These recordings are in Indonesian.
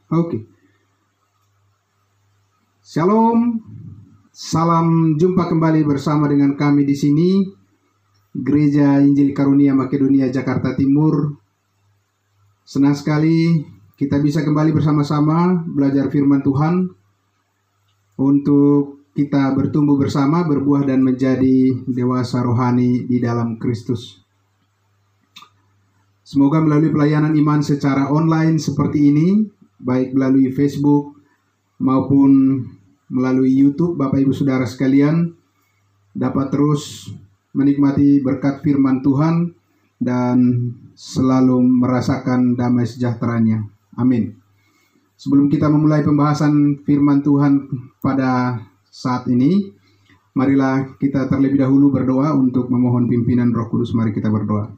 Oke. Shalom. Salam jumpa kembali bersama dengan kami di sini, Gereja Injil Karunia Makedonia Jakarta Timur. Senang sekali kita bisa kembali bersama-sama belajar firman Tuhan untuk kita bertumbuh bersama, berbuah dan menjadi dewasa rohani di dalam Kristus. Semoga melalui pelayanan iman secara online seperti ini, baik melalui Facebook maupun melalui YouTube, Bapak Ibu Saudara sekalian dapat terus menikmati berkat firman Tuhan dan selalu merasakan damai sejahteranya. Amin. Sebelum kita memulai pembahasan firman Tuhan pada saat ini, marilah kita terlebih dahulu berdoa untuk memohon pimpinan Roh Kudus. Mari kita berdoa.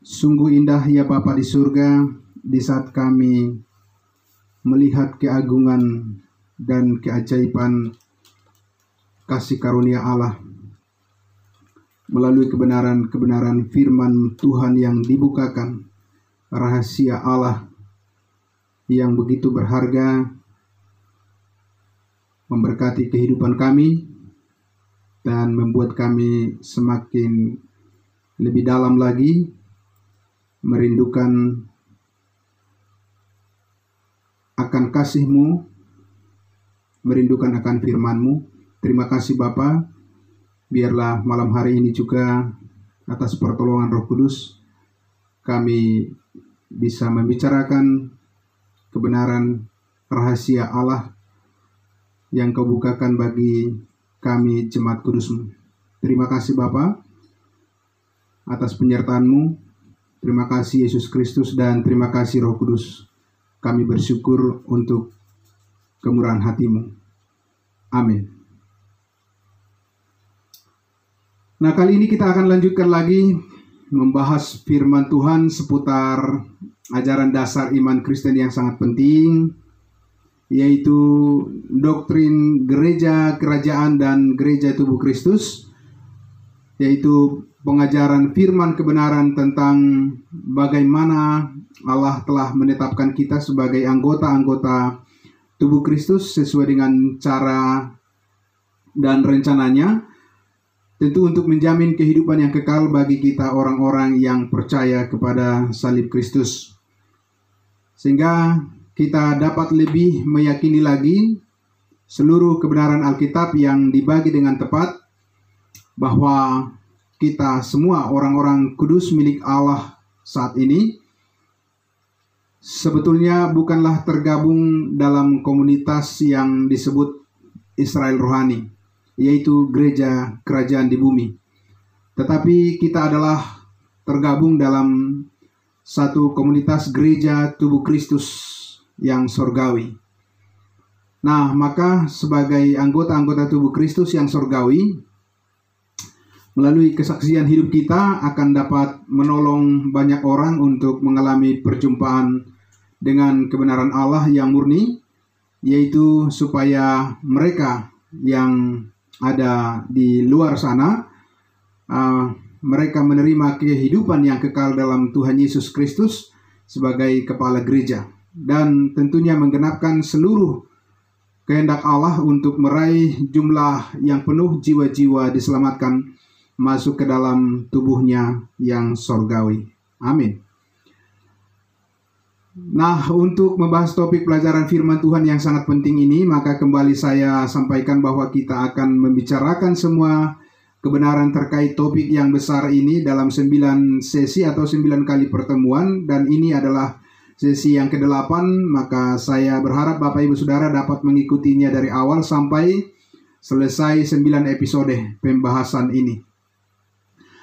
Sungguh indah ya Bapa di surga, di saat kami melihat keagungan dan keajaiban kasih karunia Allah melalui kebenaran-kebenaran firman Tuhan yang dibukakan, rahasia Allah yang begitu berharga memberkati kehidupan kami dan membuat kami semakin lebih dalam lagi merindukan akan kasih-Mu, merindukan akan firman-Mu. Terima kasih Bapa. Biarlah malam hari ini juga atas pertolongan Roh Kudus kami bisa membicarakan kebenaran rahasia Allah yang Kau bukakan bagi kami jemaat kudus-Mu. Terima kasih Bapa atas penyertaan-Mu. Terima kasih Yesus Kristus dan terima kasih Roh Kudus. Kami bersyukur untuk kemurahan hati-Mu. Amin. Nah, kali ini kita akan lanjutkan lagi membahas firman Tuhan seputar ajaran dasar iman Kristen yang sangat penting, yaitu doktrin gereja, kerajaan, dan gereja tubuh Kristus, yaitu pengajaran firman kebenaran tentang bagaimana Allah telah menetapkan kita sebagai anggota-anggota tubuh Kristus sesuai dengan cara dan rencananya, tentu untuk menjamin kehidupan yang kekal bagi kita orang-orang yang percaya kepada salib Kristus. Sehingga kita dapat lebih meyakini lagi seluruh kebenaran Alkitab yang dibagi dengan tepat, bahwa kita semua orang-orang kudus milik Allah saat ini sebetulnya bukanlah tergabung dalam komunitas yang disebut Israel rohani, yaitu gereja kerajaan di bumi. Tetapi kita adalah tergabung dalam satu komunitas gereja tubuh Kristus yang sorgawi. Nah, maka sebagai anggota-anggota tubuh Kristus yang sorgawi, melalui kesaksian hidup kita akan dapat menolong banyak orang untuk mengalami perjumpaan dengan kebenaran Allah yang murni, yaitu supaya mereka yang ada di luar sana, mereka menerima kehidupan yang kekal dalam Tuhan Yesus Kristus sebagai kepala gereja, dan tentunya menggenapkan seluruh kehendak Allah untuk meraih jumlah yang penuh jiwa-jiwa diselamatkan masuk ke dalam tubuhnya yang sorgawi. Amin. Nah, untuk membahas topik pelajaran firman Tuhan yang sangat penting ini, maka kembali saya sampaikan bahwa kita akan membicarakan semua kebenaran terkait topik yang besar ini dalam 9 sesi atau 9 kali pertemuan, dan ini adalah sesi yang ke-8, maka saya berharap Bapak Ibu Saudara dapat mengikutinya dari awal sampai selesai 9 episode pembahasan ini.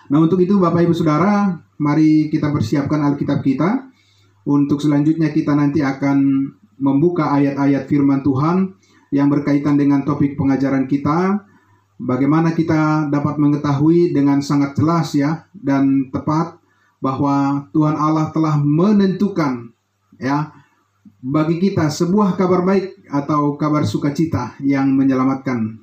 Nah, untuk itu Bapak Ibu Saudara, mari kita persiapkan Alkitab kita. Untuk selanjutnya kita nanti akan membuka ayat-ayat firman Tuhan yang berkaitan dengan topik pengajaran kita. Bagaimana kita dapat mengetahui dengan sangat jelas ya dan tepat bahwa Tuhan Allah telah menentukan ya bagi kita sebuah kabar baik atau kabar sukacita yang menyelamatkan,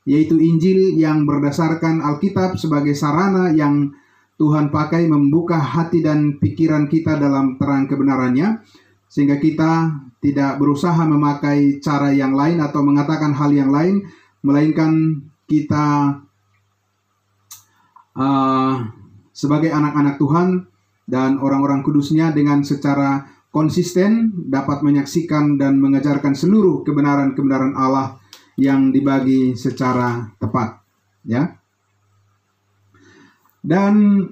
yaitu Injil yang berdasarkan Alkitab sebagai sarana yang Tuhan pakai membuka hati dan pikiran kita dalam terang kebenarannya, sehingga kita tidak berusaha memakai cara yang lain atau mengatakan hal yang lain, melainkan kita sebagai anak-anak Tuhan dan orang-orang kudusnya dengan secara konsisten dapat menyaksikan dan mengajarkan seluruh kebenaran-kebenaran Allah yang dibagi secara tepat, ya. Dan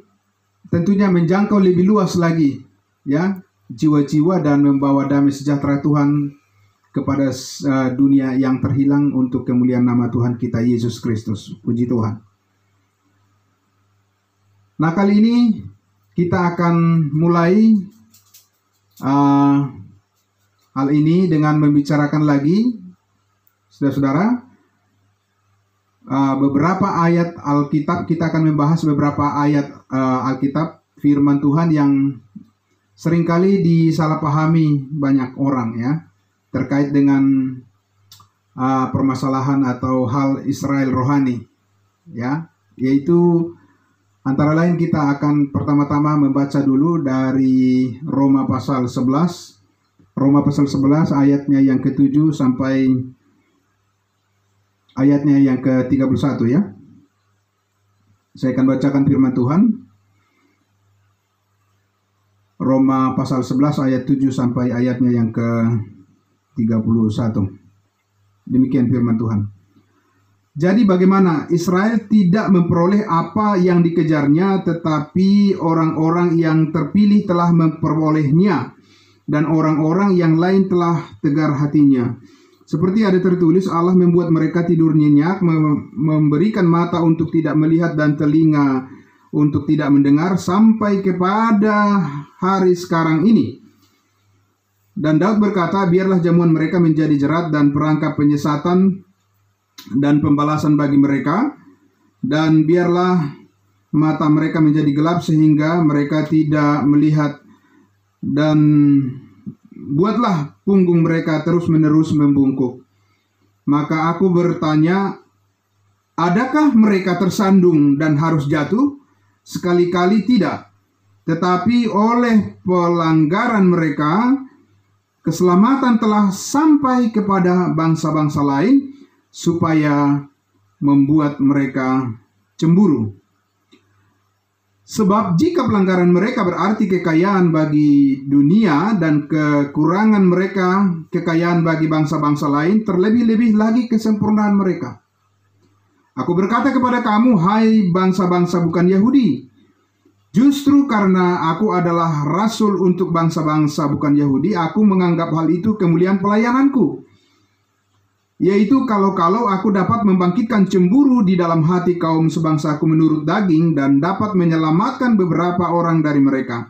tentunya menjangkau lebih luas lagi, ya, jiwa-jiwa dan membawa damai sejahtera Tuhan kepada dunia yang terhilang untuk kemuliaan nama Tuhan kita Yesus Kristus. Puji Tuhan. Nah, kali ini kita akan mulai hal ini dengan membicarakan lagi, saudara-saudara, beberapa ayat Alkitab. Kita akan membahas beberapa ayat Alkitab, firman Tuhan yang seringkali disalahpahami banyak orang, ya, terkait dengan permasalahan atau hal Israel rohani, ya, yaitu antara lain kita akan pertama-tama membaca dulu dari Roma pasal 11. Roma pasal 11 ayatnya yang ke-7 sampai ayatnya yang ke-31, ya. Saya akan bacakan firman Tuhan. Roma pasal 11 ayat 7 sampai ayatnya yang ke-31. Demikian firman Tuhan. Jadi bagaimana? Israel tidak memperoleh apa yang dikejarnya, tetapi orang-orang yang terpilih telah memperolehnya, dan orang-orang yang lain telah tegar hatinya. Seperti ada tertulis, Allah membuat mereka tidur nyenyak, memberikan mata untuk tidak melihat dan telinga untuk tidak mendengar, sampai kepada hari sekarang ini. Dan Daud berkata, biarlah jamuan mereka menjadi jerat dan perangkap penyesatan dan pembalasan bagi mereka, dan biarlah mata mereka menjadi gelap sehingga mereka tidak melihat, dan buatlah punggung mereka terus-menerus membungkuk. Maka aku bertanya, adakah mereka tersandung dan harus jatuh? Sekali-kali tidak. Tetapi oleh pelanggaran mereka, keselamatan telah sampai kepada bangsa-bangsa lain, supaya membuat mereka cemburu. Sebab jika pelanggaran mereka berarti kekayaan bagi dunia, dan kekurangan mereka kekayaan bagi bangsa-bangsa lain, terlebih-lebih lagi kesempurnaan mereka. Aku berkata kepada kamu, hai bangsa-bangsa bukan Yahudi, justru karena aku adalah rasul untuk bangsa-bangsa bukan Yahudi, aku menganggap hal itu kemuliaan pelayananku. Yaitu kalau aku dapat membangkitkan cemburu di dalam hati kaum sebangsaku menurut daging, dan dapat menyelamatkan beberapa orang dari mereka.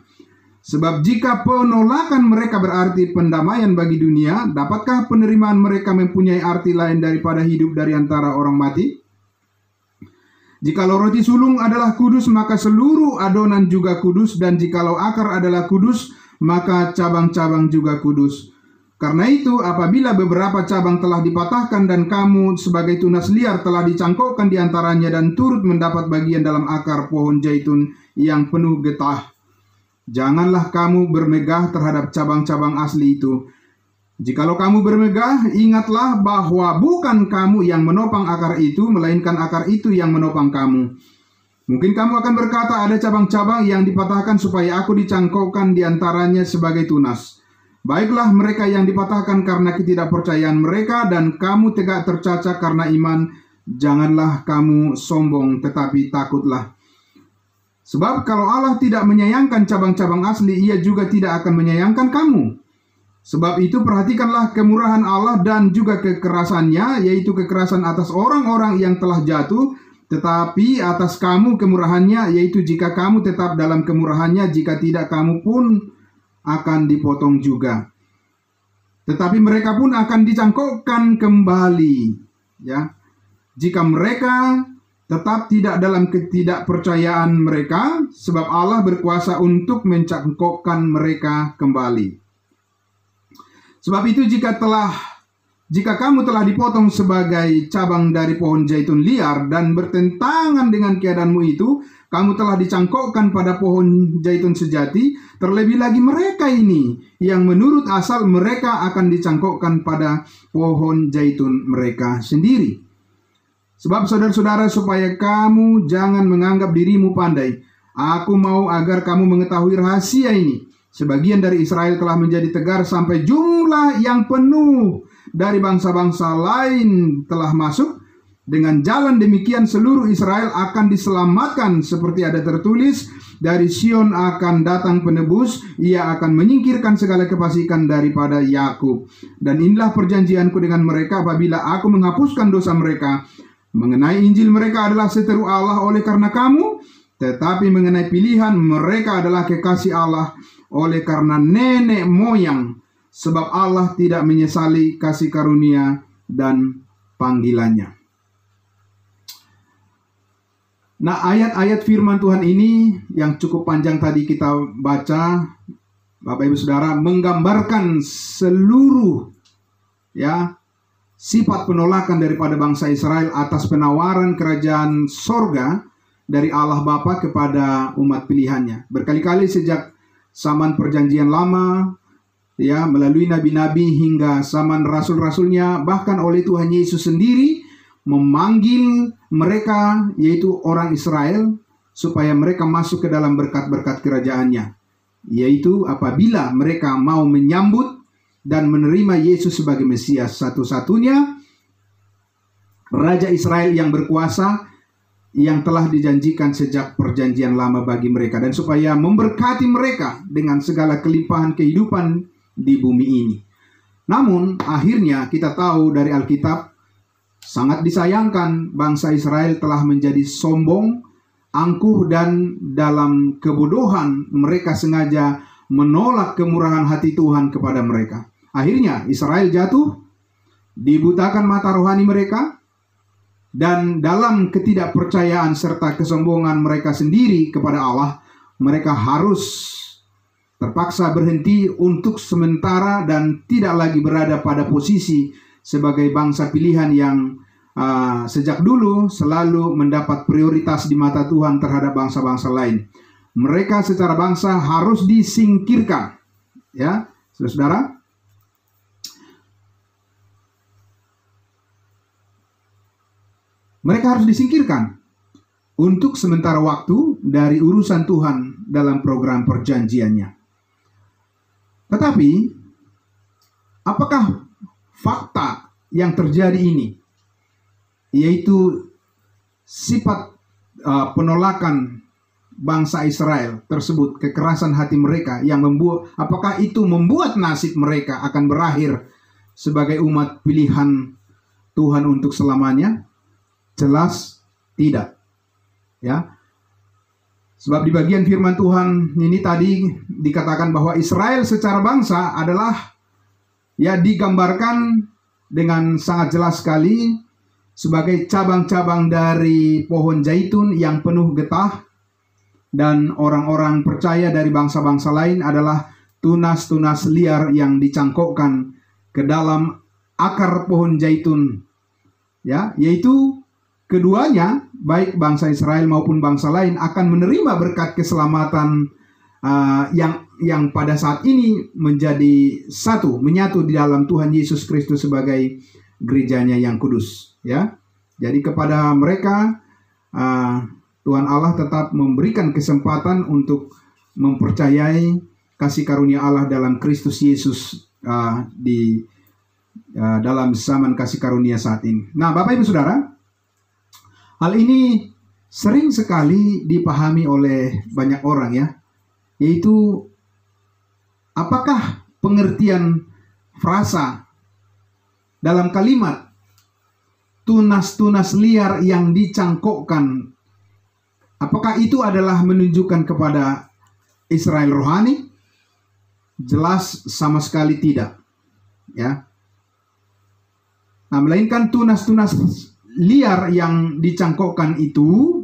Sebab jika penolakan mereka berarti pendamaian bagi dunia, dapatkah penerimaan mereka mempunyai arti lain daripada hidup dari antara orang mati? Jikalau roti sulung adalah kudus, maka seluruh adonan juga kudus, dan jikalau akar adalah kudus, maka cabang-cabang juga kudus. Karena itu, apabila beberapa cabang telah dipatahkan dan kamu sebagai tunas liar telah dicangkokkan di antaranya dan turut mendapat bagian dalam akar pohon zaitun yang penuh getah, janganlah kamu bermegah terhadap cabang-cabang asli itu. Jikalau kamu bermegah, ingatlah bahwa bukan kamu yang menopang akar itu, melainkan akar itu yang menopang kamu. Mungkin kamu akan berkata, ada cabang-cabang yang dipatahkan supaya aku dicangkokkan di antaranya sebagai tunas. Baiklah, mereka yang dipatahkan karena ketidakpercayaan mereka, dan kamu tegak tercaca karena iman. Janganlah kamu sombong, tetapi takutlah. Sebab kalau Allah tidak menyayangkan cabang-cabang asli, Ia juga tidak akan menyayangkan kamu. Sebab itu perhatikanlah kemurahan Allah dan juga kekerasannya, yaitu kekerasan atas orang-orang yang telah jatuh, tetapi atas kamu kemurahannya, yaitu jika kamu tetap dalam kemurahannya, jika tidak kamu pun akan dipotong juga. Tetapi mereka pun akan dicangkokkan kembali, ya, jika mereka tetap tidak dalam ketidakpercayaan mereka, sebab Allah berkuasa untuk mencangkokkan mereka kembali. Sebab itu jika kamu telah dipotong sebagai cabang dari pohon zaitun liar dan bertentangan dengan keadaanmu itu, kamu telah dicangkokkan pada pohon zaitun sejati, terlebih lagi mereka ini yang menurut asal mereka akan dicangkokkan pada pohon zaitun mereka sendiri. Sebab saudara-saudara, supaya kamu jangan menganggap dirimu pandai, aku mau agar kamu mengetahui rahasia ini. Sebagian dari Israel telah menjadi tegar sampai jumlah yang penuh dari bangsa-bangsa lain telah masuk. Dengan jalan demikian seluruh Israel akan diselamatkan, seperti ada tertulis, dari Sion akan datang penebus, ia akan menyingkirkan segala kefasikan daripada Yakub. Dan inilah perjanjianku dengan mereka apabila aku menghapuskan dosa mereka. Mengenai Injil mereka adalah seteru Allah oleh karena kamu, tetapi mengenai pilihan mereka adalah kekasih Allah oleh karena nenek moyang, sebab Allah tidak menyesali kasih karunia dan panggilannya. Nah, ayat-ayat firman Tuhan ini yang cukup panjang tadi kita baca, Bapak Ibu Saudara, menggambarkan seluruh sifat penolakan daripada bangsa Israel atas penawaran kerajaan sorga dari Allah Bapa kepada umat pilihannya. Berkali-kali sejak zaman perjanjian lama, melalui nabi-nabi hingga zaman rasul-rasulnya, bahkan oleh Tuhan Yesus sendiri memanggil mereka, yaitu orang Israel, supaya mereka masuk ke dalam berkat-berkat kerajaannya, yaitu apabila mereka mau menyambut dan menerima Yesus sebagai Mesias, satu-satunya Raja Israel yang berkuasa, yang telah dijanjikan sejak perjanjian lama bagi mereka, dan supaya memberkati mereka dengan segala kelimpahan kehidupan di bumi ini. Namun akhirnya kita tahu dari Alkitab, sangat disayangkan bangsa Israel telah menjadi sombong, angkuh, dan dalam kebodohan mereka sengaja menolak kemurahan hati Tuhan kepada mereka. Akhirnya Israel jatuh, dibutakan mata rohani mereka, dan dalam ketidakpercayaan serta kesombongan mereka sendiri kepada Allah, mereka harus terpaksa berhenti untuk sementara dan tidak lagi berada pada posisi sebagai bangsa pilihan yang sejak dulu selalu mendapat prioritas di mata Tuhan terhadap bangsa-bangsa lain. Mereka secara bangsa harus disingkirkan. Ya, saudara-saudara. Mereka harus disingkirkan untuk sementara waktu dari urusan Tuhan dalam program perjanjiannya. Tetapi, apakah fakta yang terjadi ini, yaitu sifat penolakan bangsa Israel tersebut, kekerasan hati mereka yang membuat, apakah itu membuat nasib mereka akan berakhir sebagai umat pilihan Tuhan untuk selamanya? Jelas tidak. Ya. Sebab di bagian firman Tuhan ini tadi dikatakan bahwa Israel secara bangsa adalah digambarkan dengan sangat jelas sekali sebagai cabang-cabang dari pohon zaitun yang penuh getah, dan orang-orang percaya dari bangsa-bangsa lain adalah tunas-tunas liar yang dicangkokkan ke dalam akar pohon zaitun, yaitu keduanya, baik bangsa Israel maupun bangsa lain, akan menerima berkat keselamatan yang pada saat ini menjadi satu, menyatu di dalam Tuhan Yesus Kristus sebagai gerejanya yang kudus. Ya, jadi kepada mereka Tuhan Allah tetap memberikan kesempatan untuk mempercayai kasih karunia Allah dalam Kristus Yesus di dalam zaman kasih karunia saat ini. Nah, Bapak Ibu Saudara, hal ini sering sekali dipahami oleh banyak orang, yaitu apakah pengertian frasa dalam kalimat tunas-tunas liar yang dicangkokkan, apakah itu adalah menunjukkan kepada Israel rohani? Jelas sama sekali tidak. Nah, melainkan tunas-tunas liar yang dicangkokkan itu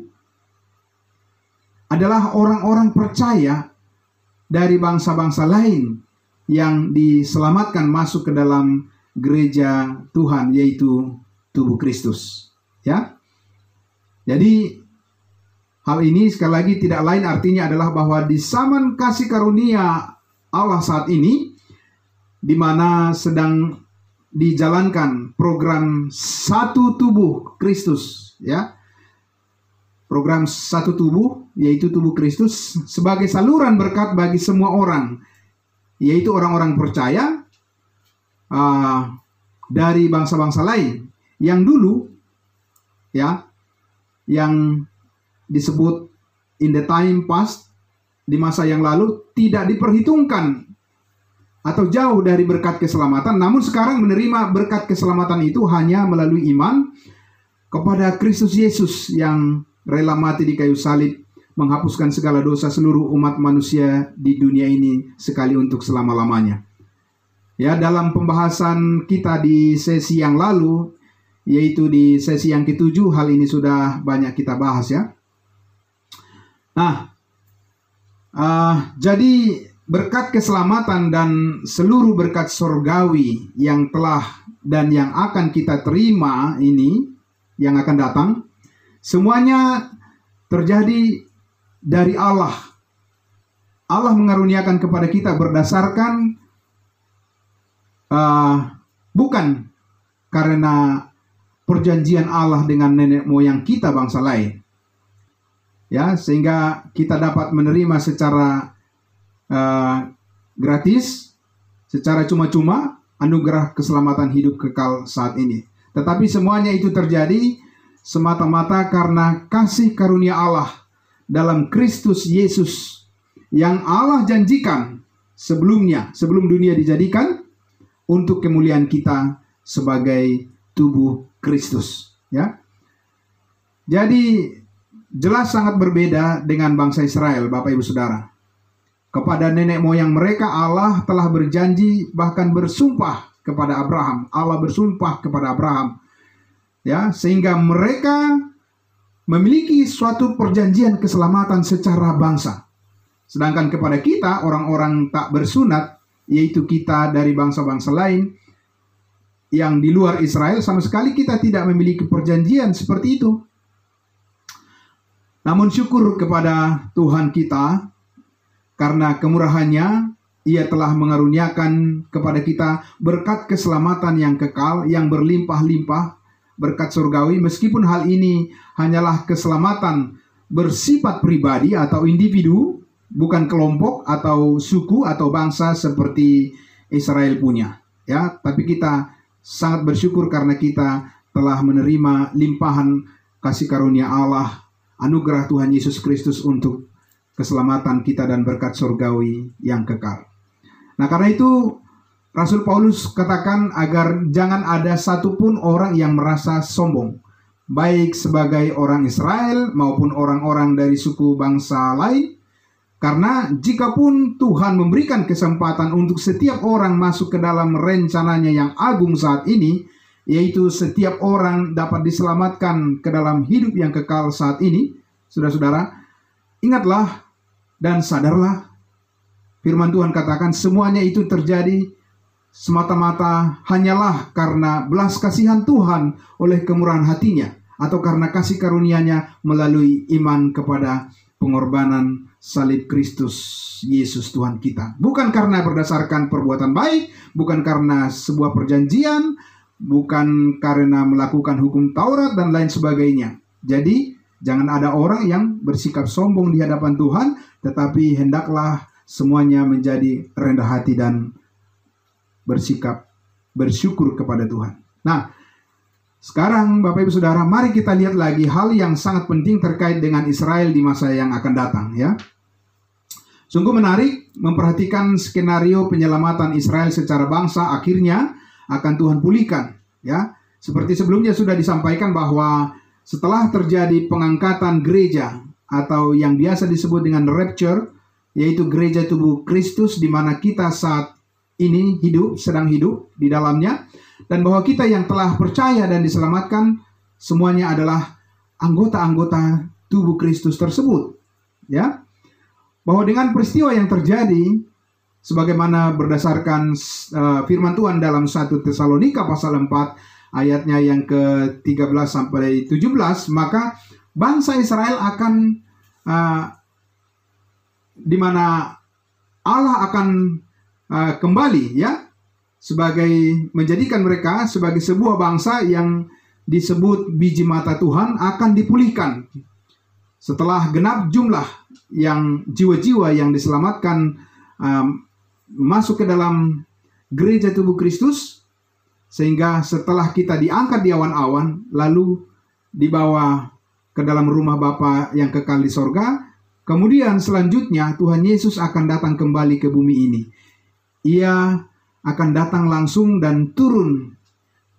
adalah orang-orang percaya dari bangsa-bangsa lain yang diselamatkan masuk ke dalam gereja Tuhan, yaitu tubuh Kristus. Jadi Hal ini sekali lagi tidak lain artinya adalah bahwa di zaman kasih karunia Allah saat ini, di mana sedang dijalankan program satu tubuh Kristus, ya, program satu tubuh, yaitu tubuh Kristus sebagai saluran berkat bagi semua orang, yaitu orang-orang percaya dari bangsa-bangsa lain yang dulu, ya, yang disebut in the time past, di masa yang lalu tidak diperhitungkan atau jauh dari berkat keselamatan, namun sekarang menerima berkat keselamatan itu hanya melalui iman kepada Kristus Yesus yang rela mati di kayu salib, menghapuskan segala dosa seluruh umat manusia di dunia ini sekali untuk selama-lamanya. Ya, dalam pembahasan kita di sesi yang lalu, yaitu di sesi yang ke-7, hal ini sudah banyak kita bahas, ya. Nah, jadi berkat keselamatan dan seluruh berkat surgawi yang telah dan yang akan kita terima ini, yang akan datang, semuanya terjadi dari Allah. Allah mengaruniakan kepada kita berdasarkan bukan karena perjanjian Allah dengan nenek moyang kita bangsa lain, ya, sehingga kita dapat menerima secara gratis, secara cuma-cuma anugerah keselamatan hidup kekal saat ini. Tetapi semuanya itu terjadi semata-mata karena kasih karunia Allah dalam Kristus Yesus yang Allah janjikan sebelumnya, sebelum dunia dijadikan, untuk kemuliaan kita sebagai tubuh Kristus, ya. Jadi jelas sangat berbeda dengan bangsa Israel, Bapak Ibu Saudara. Kepada nenek moyang mereka Allah telah berjanji, bahkan bersumpah kepada Abraham. Allah bersumpah kepada Abraham, ya, sehingga mereka memiliki suatu perjanjian keselamatan secara bangsa. Sedangkan kepada kita, orang-orang tak bersunat, yaitu kita dari bangsa-bangsa lain yang di luar Israel, sama sekali kita tidak memiliki perjanjian seperti itu. Namun syukur kepada Tuhan kita, karena kemurahannya Ia telah mengaruniakan kepada kita berkat keselamatan yang kekal, yang berlimpah-limpah, berkat surgawi, meskipun hal ini hanyalah keselamatan bersifat pribadi atau individu, bukan kelompok atau suku atau bangsa seperti Israel punya, ya. Tapi kita sangat bersyukur karena kita telah menerima limpahan kasih karunia Allah, anugerah Tuhan Yesus Kristus untuk keselamatan kita dan berkat surgawi yang kekal. Nah, karena itu Rasul Paulus katakan agar jangan ada satupun orang yang merasa sombong, baik sebagai orang Israel maupun orang-orang dari suku bangsa lain. Karena jikapun Tuhan memberikan kesempatan untuk setiap orang masuk ke dalam rencananya yang agung saat ini, yaitu setiap orang dapat diselamatkan ke dalam hidup yang kekal saat ini, saudara-saudara, ingatlah dan sadarlah, firman Tuhan katakan semuanya itu terjadi semata-mata hanyalah karena belas kasihan Tuhan oleh kemurahan hatinya, atau karena kasih karunia-Nya melalui iman kepada pengorbanan salib Kristus Yesus Tuhan kita. Bukan karena berdasarkan perbuatan baik, bukan karena sebuah perjanjian, bukan karena melakukan hukum Taurat dan lain sebagainya. Jadi jangan ada orang yang bersikap sombong di hadapan Tuhan, tetapi hendaklah semuanya menjadi rendah hati dan bersikap bersyukur kepada Tuhan. Nah, sekarang Bapak Ibu Saudara, mari kita lihat lagi hal yang sangat penting terkait dengan Israel di masa yang akan datang, ya. Sungguh menarik memperhatikan skenario penyelamatan Israel secara bangsa akhirnya akan Tuhan pulihkan, ya. Seperti sebelumnya sudah disampaikan bahwa setelah terjadi pengangkatan gereja atau yang biasa disebut dengan rapture, yaitu gereja tubuh Kristus di mana kita saat ini sedang hidup di dalamnya, dan bahwa kita yang telah percaya dan diselamatkan semuanya adalah anggota-anggota tubuh Kristus tersebut, ya. Bahwa dengan peristiwa yang terjadi sebagaimana berdasarkan firman Tuhan dalam 1 Tesalonika pasal 4 ayatnya yang ke-13 sampai 17, maka bangsa Israel akan di mana Allah akan kembali, ya, sebagai menjadikan mereka sebagai sebuah bangsa yang disebut biji mata Tuhan akan dipulihkan. Setelah genap jumlah yang jiwa-jiwa yang diselamatkan masuk ke dalam gereja tubuh Kristus, sehingga setelah kita diangkat di awan-awan lalu dibawa ke dalam rumah Bapa yang kekal di sorga, kemudian selanjutnya Tuhan Yesus akan datang kembali ke bumi ini. Ia akan datang langsung dan turun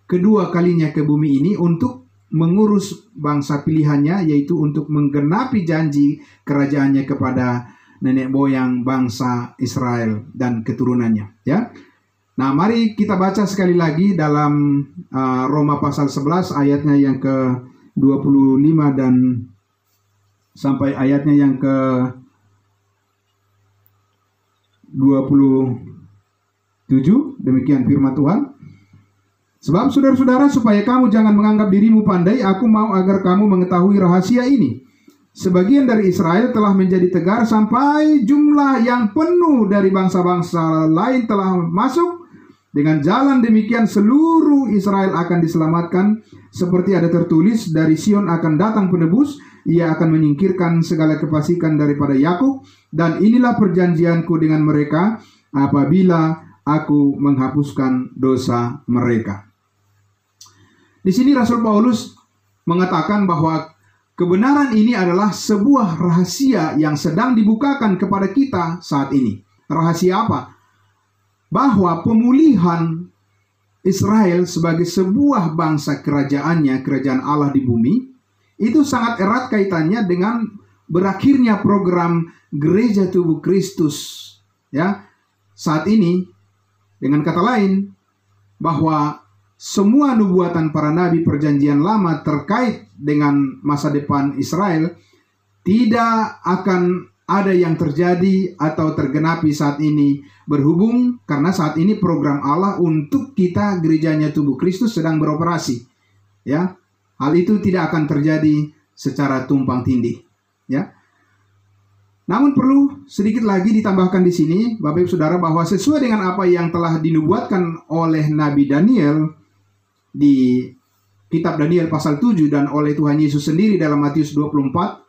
kedua kalinya ke bumi ini untuk mengurus bangsa pilihannya, yaitu untuk menggenapi janji kerajaannya kepada nenek moyang bangsa Israel dan keturunannya, ya. Nah, mari kita baca sekali lagi dalam Roma pasal 11 ayatnya yang ke-25 dan sampai ayatnya yang ke-27. Demikian firman Tuhan. Sebab saudara-saudara, supaya kamu jangan menganggap dirimu pandai, aku mau agar kamu mengetahui rahasia ini. Sebagian dari Israel telah menjadi tegar sampai jumlah yang penuh dari bangsa-bangsa lain telah masuk. Dengan jalan demikian seluruh Israel akan diselamatkan. Seperti ada tertulis, dari Sion akan datang penebus, ia akan menyingkirkan segala kefasikan daripada Yakub. Dan inilah perjanjianku dengan mereka apabila aku menghapuskan dosa mereka. Di sini Rasul Paulus mengatakan bahwa kebenaran ini adalah sebuah rahasia yang sedang dibukakan kepada kita saat ini. Rahasia apa? Bahwa pemulihan Israel sebagai sebuah bangsa kerajaannya, kerajaan Allah di bumi, itu sangat erat kaitannya dengan berakhirnya program gereja tubuh Kristus. Ya, saat ini, dengan kata lain, bahwa semua nubuatan para nabi perjanjian lama terkait dengan masa depan Israel tidak akan ada yang terjadi atau tergenapi saat ini, berhubung karena saat ini program Allah untuk kita gerejanya tubuh Kristus sedang beroperasi. Ya, hal itu tidak akan terjadi secara tumpang tindih. Ya. Namun perlu sedikit lagi ditambahkan di sini, Bapak Ibu Saudara, bahwa sesuai dengan apa yang telah dinubuatkan oleh Nabi Daniel di kitab Daniel pasal 7 dan oleh Tuhan Yesus sendiri dalam Matius 24,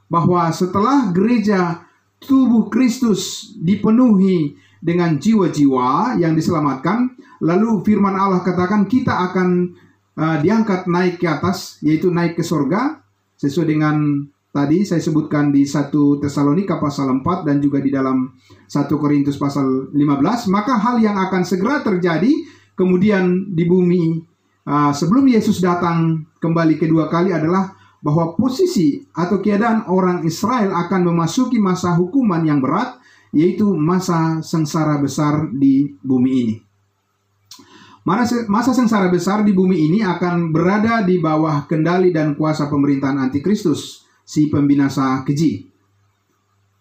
bahwa setelah gereja tubuh Kristus dipenuhi dengan jiwa-jiwa yang diselamatkan, lalu firman Allah katakan kita akan diangkat naik ke atas, yaitu naik ke sorga, sesuai dengan tadi saya sebutkan di 1 Tesalonika pasal 4 dan juga di dalam 1 Korintus pasal 15. Maka hal yang akan segera terjadi kemudian di bumi sebelum Yesus datang kembali kedua kali adalah bahwa posisi atau keadaan orang Israel akan memasuki masa hukuman yang berat, yaitu masa sengsara besar di bumi ini. Masa sengsara besar di bumi ini akan berada di bawah kendali dan kuasa pemerintahan antikristus, si pembinasa keji,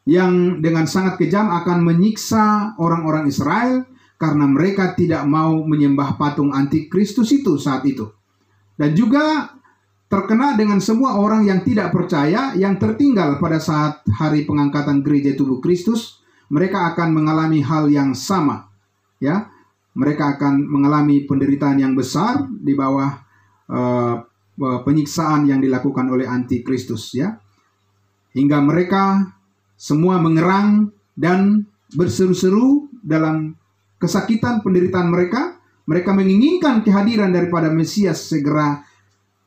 yang dengan sangat kejam akan menyiksa orang-orang Israel karena mereka tidak mau menyembah patung antikristus itu saat itu. Dan juga terkena dengan semua orang yang tidak percaya yang tertinggal pada saat hari pengangkatan gereja tubuh Kristus. Mereka akan mengalami hal yang sama, ya. Mereka akan mengalami penderitaan yang besar di bawah penyiksaan yang dilakukan oleh antikristus, ya. Hingga mereka semua mengerang dan berseru-seru dalam kesakitan penderitaan mereka. Mereka menginginkan kehadiran daripada Mesias segera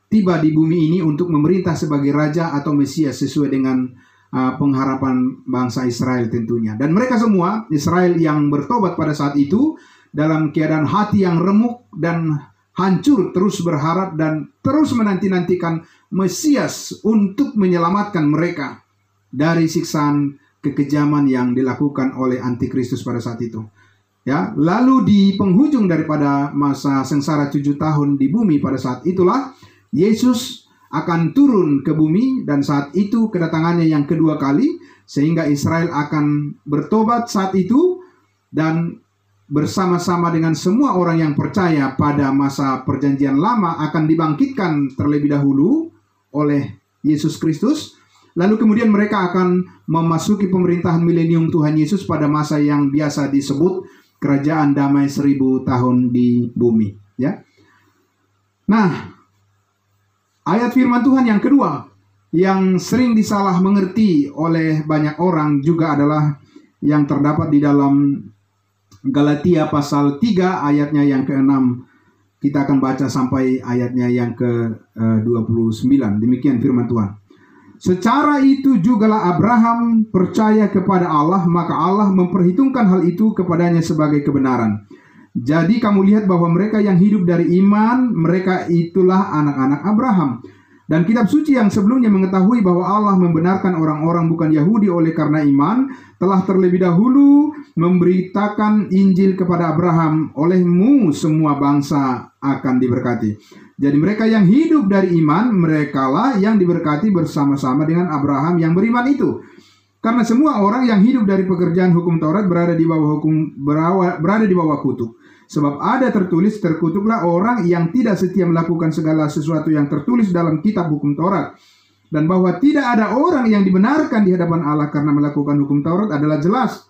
tiba di bumi ini untuk memerintah sebagai raja atau Mesias sesuai dengan pengharapan bangsa Israel tentunya. Dan mereka semua, Israel yang bertobat pada saat itu, dalam keadaan hati yang remuk dan hancur, terus berharap dan terus menanti-nantikan Mesias untuk menyelamatkan mereka dari siksaan kekejaman yang dilakukan oleh antikristus pada saat itu. Ya, lalu di penghujung daripada masa sengsara 7 tahun di bumi pada saat itulah Yesus akan turun ke bumi, dan saat itu kedatangannya yang kedua kali, sehingga Israel akan bertobat saat itu dan bersama-sama dengan semua orang yang percaya pada masa perjanjian lama akan dibangkitkan terlebih dahulu oleh Yesus Kristus. Lalu kemudian mereka akan memasuki pemerintahan milenium Tuhan Yesus pada masa yang biasa disebut kerajaan damai 1000 tahun di bumi. Ya. Nah, ayat firman Tuhan yang kedua yang sering disalah mengerti oleh banyak orang juga adalah yang terdapat di dalam Galatia pasal 3 ayatnya yang ke-6. Kita akan baca sampai ayatnya yang ke-29. Demikian firman Tuhan. Secara itu jugalah Abraham percaya kepada Allah, maka Allah memperhitungkan hal itu kepadanya sebagai kebenaran. Jadi kamu lihat bahwa mereka yang hidup dari iman, mereka itulah anak-anak Abraham. Dan kitab suci yang sebelumnya mengetahui bahwa Allah membenarkan orang-orang bukan Yahudi oleh karena iman, telah terlebih dahulu memberitakan Injil kepada Abraham, olehmu semua bangsa akan diberkati. Jadi mereka yang hidup dari iman, merekalah yang diberkati bersama-sama dengan Abraham yang beriman itu. Karena semua orang yang hidup dari pekerjaan hukum Taurat berada di bawah kutuk. Sebab ada tertulis, terkutuklah orang yang tidak setia melakukan segala sesuatu yang tertulis dalam kitab hukum Taurat. Dan bahwa tidak ada orang yang dibenarkan di hadapan Allah karena melakukan hukum Taurat adalah jelas.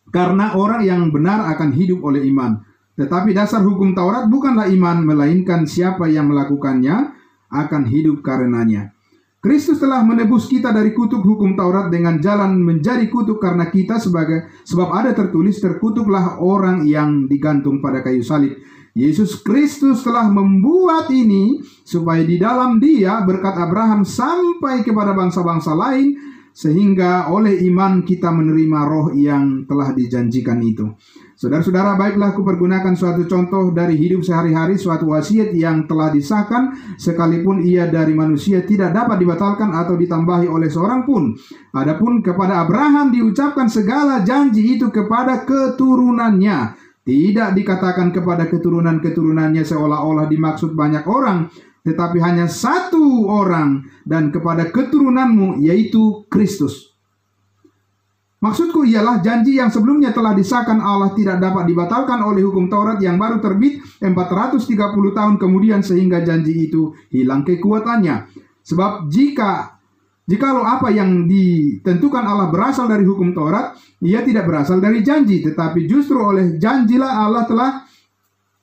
Karena orang yang benar akan hidup oleh iman. Tetapi dasar hukum Taurat bukanlah iman, melainkan siapa yang melakukannya akan hidup karenanya. Kristus telah menebus kita dari kutuk hukum Taurat dengan jalan menjadi kutuk karena kita sebab ada tertulis, terkutuklah orang yang digantung pada kayu salib. Yesus Kristus telah membuat ini supaya di dalam Dia berkat Abraham sampai kepada bangsa-bangsa lain, sehingga oleh iman kita menerima roh yang telah dijanjikan itu. Saudara-saudara, baiklah aku pergunakan suatu contoh dari hidup sehari-hari, suatu wasiat yang telah disahkan, sekalipun ia dari manusia tidak dapat dibatalkan atau ditambahi oleh seorang pun. Adapun kepada Abraham diucapkan segala janji itu kepada keturunannya. Tidak dikatakan kepada keturunan-keturunannya seolah-olah dimaksud banyak orang, tetapi hanya satu orang, dan kepada keturunanmu, yaitu Kristus. Maksudku ialah janji yang sebelumnya telah disahkan Allah tidak dapat dibatalkan oleh hukum Taurat yang baru terbit 430 tahun kemudian, sehingga janji itu hilang kekuatannya. Sebab jikalau apa yang ditentukan Allah berasal dari hukum Taurat, ia tidak berasal dari janji, tetapi justru oleh janjilah Allah telah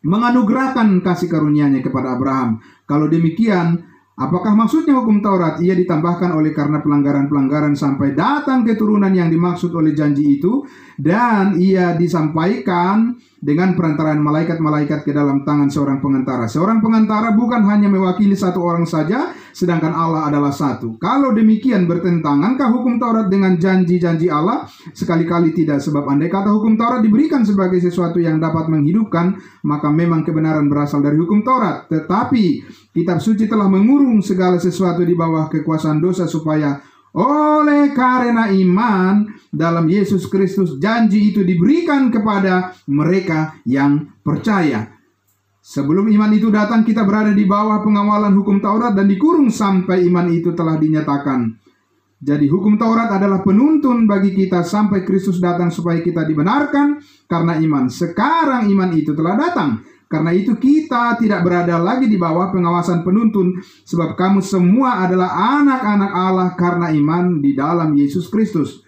menganugerahkan kasih karunia-Nya kepada Abraham. Kalau demikian, apakah maksudnya hukum Taurat? Ia ditambahkan oleh karena pelanggaran-pelanggaran sampai datang keturunan yang dimaksud oleh janji itu, dan ia disampaikan dengan perantaraan malaikat-malaikat ke dalam tangan seorang pengantara. Seorang pengantara bukan hanya mewakili satu orang saja, sedangkan Allah adalah satu. Kalau demikian, bertentangankah hukum Taurat dengan janji-janji Allah? Sekali-kali tidak, sebab andai kata hukum Taurat diberikan sebagai sesuatu yang dapat menghidupkan, maka memang kebenaran berasal dari hukum Taurat. Tetapi kitab suci telah mengurung segala sesuatu di bawah kekuasaan dosa, supaya oleh karena iman dalam Yesus Kristus janji itu diberikan kepada mereka yang percaya. Sebelum iman itu datang, kita berada di bawah pengawalan hukum Taurat dan dikurung sampai iman itu telah dinyatakan. Jadi hukum Taurat adalah penuntun bagi kita sampai Kristus datang supaya kita dibenarkan karena iman. Sekarang iman itu telah datang. Karena itu kita tidak berada lagi di bawah pengawasan penuntun, sebab kamu semua adalah anak-anak Allah karena iman di dalam Yesus Kristus.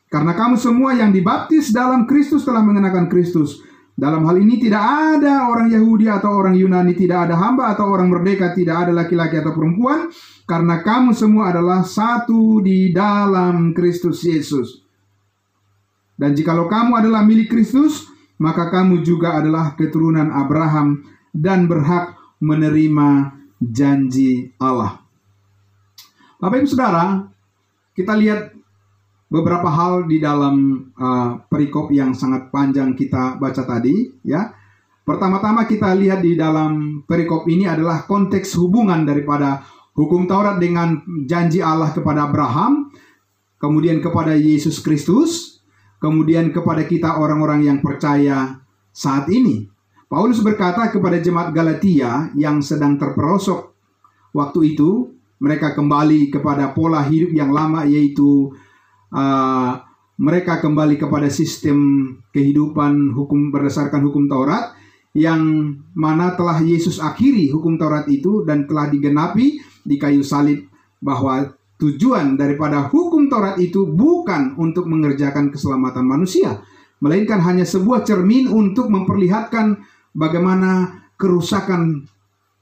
Karena kamu semua yang dibaptis dalam Kristus telah mengenakan Kristus. Dalam hal ini tidak ada orang Yahudi atau orang Yunani, tidak ada hamba atau orang merdeka, tidak ada laki-laki atau perempuan, karena kamu semua adalah satu di dalam Kristus Yesus. Dan jikalau kamu adalah milik Kristus, maka kamu juga adalah keturunan Abraham dan berhak menerima janji Allah. Bapak Ibu Saudara, kita lihat beberapa hal di dalam perikop yang sangat panjang kita baca tadi, ya. Pertama-tama kita lihat di dalam perikop ini adalah konteks hubungan daripada hukum Taurat dengan janji Allah kepada Abraham, kemudian kepada Yesus Kristus, kemudian kepada kita orang-orang yang percaya saat ini. Paulus berkata kepada jemaat Galatia yang sedang terperosok waktu itu, mereka kembali kepada pola hidup yang lama, yaitu mereka kembali kepada sistem kehidupan hukum berdasarkan hukum Taurat, yang mana telah Yesus akhiri hukum Taurat itu dan telah digenapi di kayu salib, bahwa tujuan daripada hukum Taurat itu bukan untuk mengerjakan keselamatan manusia, melainkan hanya sebuah cermin untuk memperlihatkan bagaimana kerusakan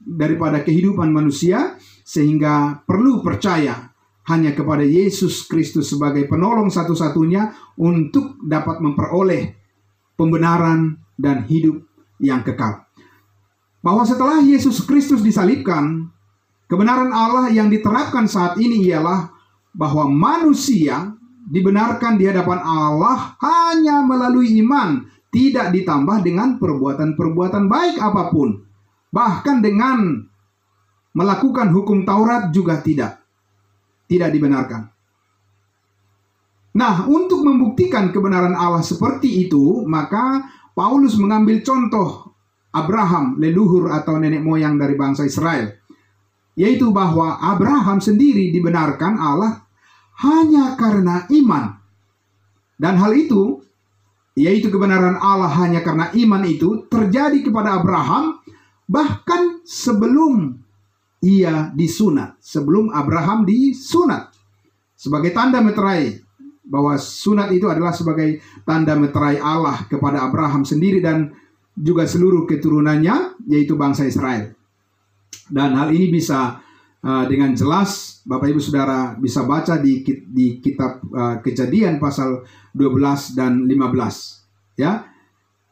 daripada kehidupan manusia, sehingga perlu percaya hanya kepada Yesus Kristus sebagai penolong satu-satunya untuk dapat memperoleh pembenaran dan hidup yang kekal. Bahwa setelah Yesus Kristus disalibkan, kebenaran Allah yang diterapkan saat ini ialah bahwa manusia dibenarkan di hadapan Allah hanya melalui iman, tidak ditambah dengan perbuatan-perbuatan baik apapun. Bahkan dengan melakukan hukum Taurat juga tidak dibenarkan. Nah, untuk membuktikan kebenaran Allah seperti itu, maka Paulus mengambil contoh Abraham, leluhur atau nenek moyang dari bangsa Israel, yaitu bahwa Abraham sendiri dibenarkan Allah hanya karena iman. Dan hal itu, yaitu kebenaran Allah hanya karena iman itu, terjadi kepada Abraham bahkan sebelum ia disunat, sebelum Abraham disunat, sebagai tanda meterai bahwa sunat itu adalah sebagai tanda meterai Allah kepada Abraham sendiri dan juga seluruh keturunannya, yaitu bangsa Israel. Dan hal ini bisa dengan jelas Bapak Ibu Saudara bisa baca di kitab Kejadian pasal 12 dan 15, ya.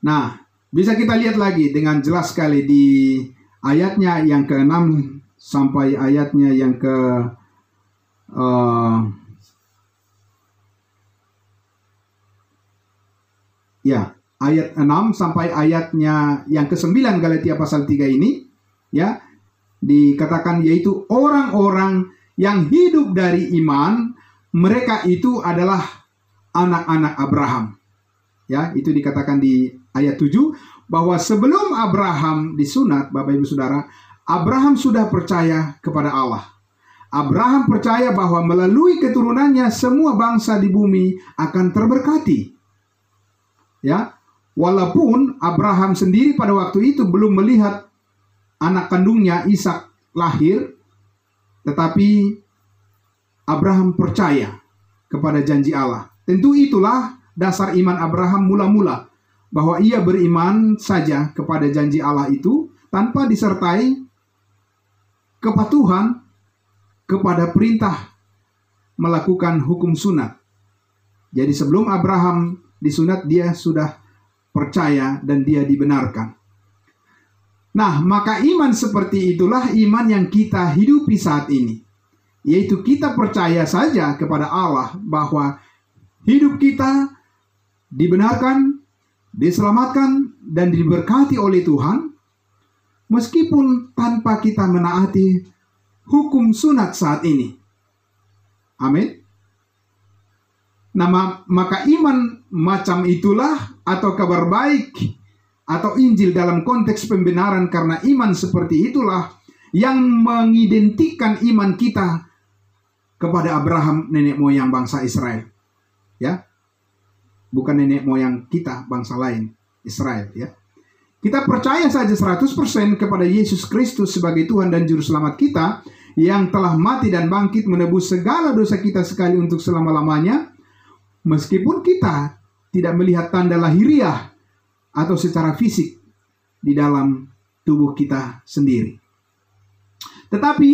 Nah, bisa kita lihat lagi dengan jelas sekali di ayatnya yang ke-6 sampai ayatnya yang ke ayat 6 sampai ayatnya yang ke-9 Galatia pasal 3 ini, ya, dikatakan yaitu orang-orang yang hidup dari iman, mereka itu adalah anak-anak Abraham. Ya, itu dikatakan di ayat 7 bahwa sebelum Abraham disunat, Bapak Ibu Saudara, Abraham sudah percaya kepada Allah. Abraham percaya bahwa melalui keturunannya semua bangsa di bumi akan terberkati. Ya, walaupun Abraham sendiri pada waktu itu belum melihat anak kandungnya Ishak lahir, tetapi Abraham percaya kepada janji Allah. Tentu itulah dasar iman Abraham mula-mula, bahwa ia beriman saja kepada janji Allah itu tanpa disertai kepatuhan kepada perintah melakukan hukum sunat. Jadi sebelum Abraham disunat, dia sudah percaya dan dia dibenarkan. Nah, maka iman seperti itulah iman yang kita hidupi saat ini, yaitu kita percaya saja kepada Allah bahwa hidup kita dibenarkan, diselamatkan, dan diberkati oleh Tuhan, meskipun tanpa kita menaati hukum sunat saat ini. Amin. Nah, maka iman macam itulah, atau kabar baik, atau Injil dalam konteks pembenaran karena iman seperti itulah yang mengidentikan iman kita kepada Abraham, nenek moyang bangsa Israel. Ya, bukan nenek moyang kita, bangsa lain, Israel. Ya, kita percaya saja 100% kepada Yesus Kristus sebagai Tuhan dan Juru Selamat kita, yang telah mati dan bangkit menebus segala dosa kita sekali untuk selama-lamanya, meskipun kita tidak melihat tanda lahiriah atau secara fisik di dalam tubuh kita sendiri. Tetapi,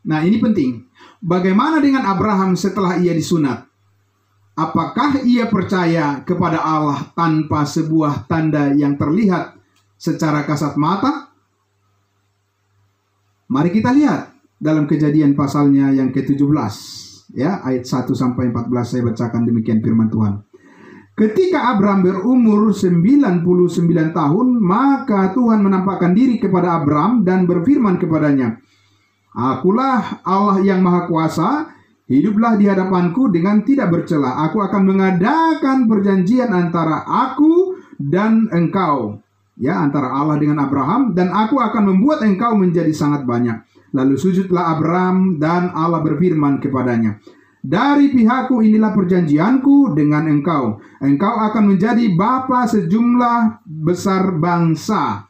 nah ini penting, bagaimana dengan Abraham setelah ia disunat? Apakah ia percaya kepada Allah tanpa sebuah tanda yang terlihat secara kasat mata? Mari kita lihat dalam Kejadian pasalnya yang ke-17, ya, ayat 1 sampai 14 saya bacakan demikian firman Tuhan. Ketika Abraham berumur 99 tahun, maka Tuhan menampakkan diri kepada Abraham dan berfirman kepadanya, "Akulah Allah yang Maha Kuasa, hiduplah di hadapanku dengan tidak bercela. Aku akan mengadakan perjanjian antara aku dan engkau." Ya, antara Allah dengan Abraham, "dan aku akan membuat engkau menjadi sangat banyak." Lalu sujudlah Abraham dan Allah berfirman kepadanya, "Dari pihakku inilah perjanjianku dengan engkau. Engkau akan menjadi bapa sejumlah besar bangsa.